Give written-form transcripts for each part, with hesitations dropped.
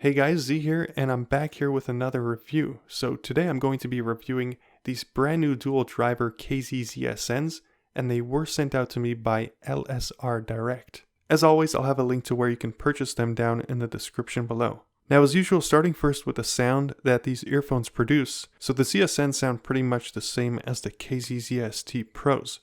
Hey guys, Z here, and I'm back here with another review. So today I'm going to be reviewing these brand new dual driver KZ ZSNs, and they were sent out to me by LSR Direct. As always, I'll have a link to where you can purchase them down in the description below. Now as usual, starting first with the sound that these earphones produce. So the ZSNs sound pretty much the same as the KZ ZST Pros.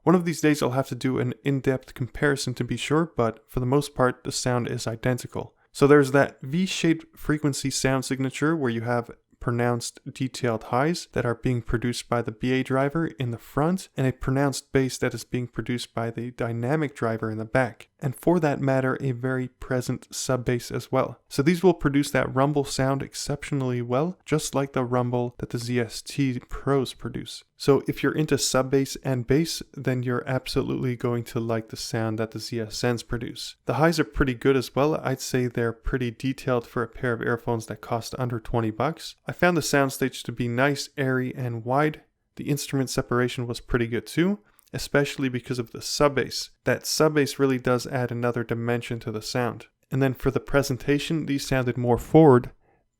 One of these days I'll have to do an in-depth comparison to be sure, but for the most part the sound is identical. So there's that V-shaped frequency sound signature where you have pronounced detailed highs that are being produced by the BA driver in the front and a pronounced bass that is being produced by the dynamic driver in the back. And for that matter, a very present sub bass as well. So these will produce that rumble sound exceptionally well, just like the rumble that the ZST Pros produce. So if you're into sub bass and bass, then you're absolutely going to like the sound that the ZSNs produce. The highs are pretty good as well. I'd say they're pretty detailed for a pair of earphones that cost under 20 bucks. I found the Soundstage to be nice, airy, and wide. The instrument separation was pretty good too, especially because of the sub bass. That sub bass really does add another dimension to the sound. And then for the presentation, these sounded more forward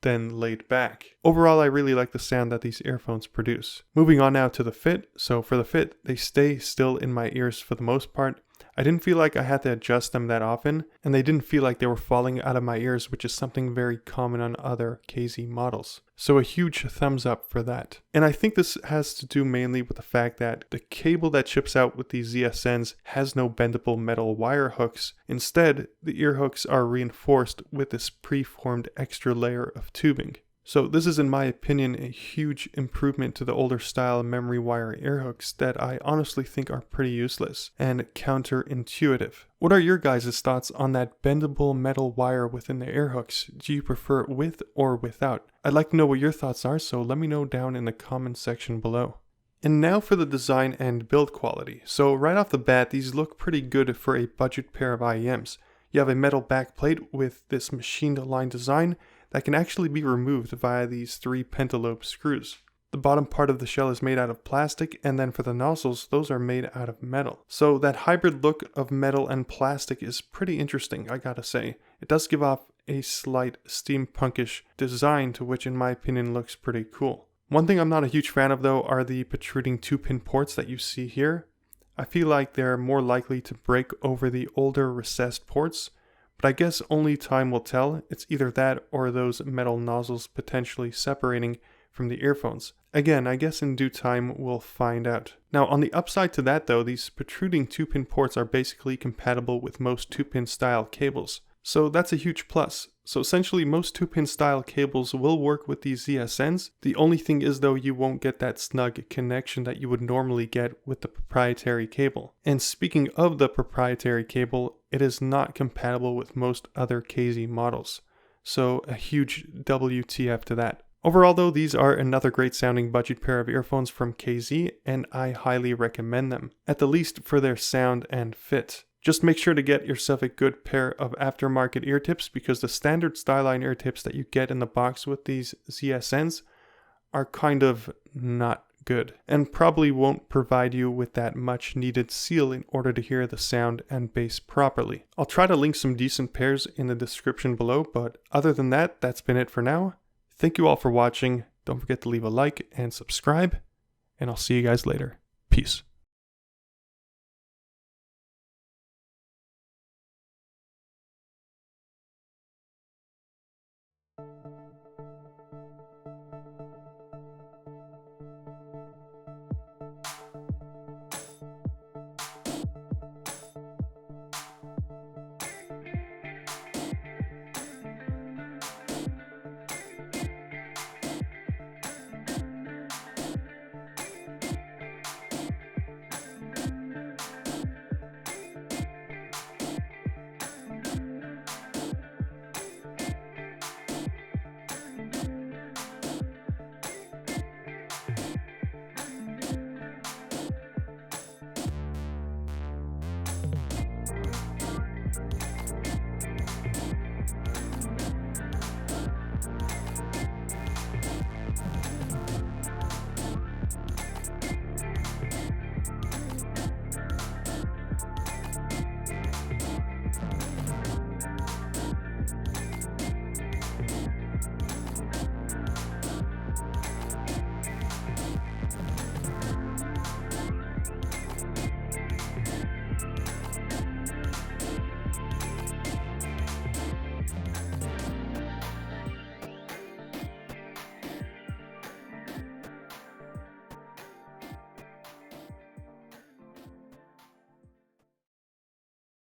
than laid back. Overall, I really like the sound that these earphones produce. Moving on now to the fit. So for the fit, they stay still in my ears for the most part. I didn't feel like I had to adjust them that often, and they didn't feel like they were falling out of my ears, which is something very common on other KZ models. So a huge thumbs up for that. And I think this has to do mainly with the fact that the cable that ships out with these ZSNs has no bendable metal wire hooks. Instead, the ear hooks are reinforced with this preformed extra layer of tubing. So this is in my opinion a huge improvement to the older style memory wire ear hooks that I honestly think are pretty useless and counterintuitive. What are your guys' thoughts on that bendable metal wire within the ear hooks? Do you prefer it with or without? I'd like to know what your thoughts are, so let me know down in the comment section below. And now for the design and build quality. So right off the bat, these look pretty good for a budget pair of IEMs. You have a metal back plate with this machined line design that can actually be removed via these 3 pentalobe screws. The bottom part of the shell is made out of plastic, and then for the nozzles, those are made out of metal. So that hybrid look of metal and plastic is pretty interesting, I gotta say. It does give off a slight steampunkish design to which in my opinion looks pretty cool. One thing I'm not a huge fan of though are the protruding 2-pin ports that you see here. I feel like they're more likely to break over the older recessed ports, but I guess only time will tell. It's either that or those metal nozzles potentially separating from the earphones. Again, I guess in due time we'll find out. Now on the upside to that though, these protruding 2-pin ports are basically compatible with most 2-pin style cables. So that's a huge plus. So essentially most 2-pin style cables will work with these ZSNs. The only thing is though, you won't get that snug connection that you would normally get with the proprietary cable. And speaking of the proprietary cable, it is not compatible with most other KZ models. So a huge WTF to that. Overall though, these are another great sounding budget pair of earphones from KZ, and I highly recommend them, at the least for their sound and fit. Just make sure to get yourself a good pair of aftermarket ear tips, because the standard Styline ear tips that you get in the box with these ZSNs are kind of not good and probably won't provide you with that much needed seal in order to hear the sound and bass properly. I'll try to link some decent pairs in the description below, but other than that, that's been it for now. Thank you all for watching. Don't forget to leave a like and subscribe, and I'll see you guys later. Peace.